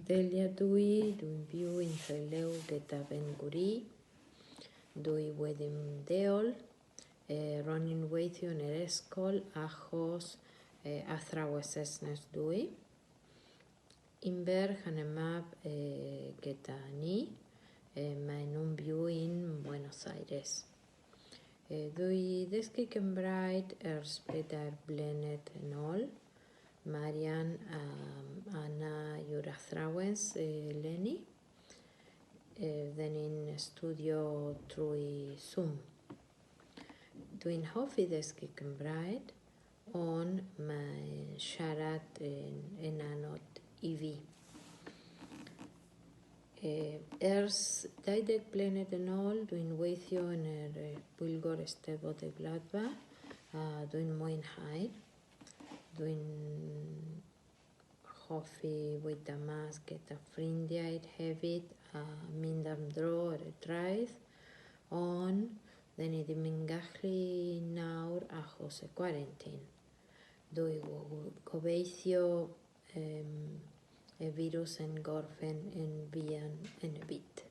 Delia dwi'n byw in Llew gyda Ben Guri, dwi wedi ymddeol, ro'n i'n weithio yn yr ysgol achos athrawes Saesnes dwi. Un ferch yn y mab gyda ni, maen nhw'n byw in Buenos Aires. Dwi ddysgu Cymraeg ers 4 blynedd yn ôl. Marian a Anna yw'r athrawes eleni. Fydden ni'n estudio trwy Zoom. Dwi'n hoffi ddysgu Cymraeg, ond mae siarad yn anodd i fi. Ers 20 blynedd yn ôl, dwi'n weithio yn yr Bwyllgor Eisteddfod y Gladfa, a dwi'n mwynhau. Dwi'n hoffi weithio mas gyda ffrindiau hefyd a mynd am dro ar y traeth, ond dyn ni ddim yn gallu nawr achos y quarantine. Dwi gobeithio y virus yn gorffen yn fuan yn y byd.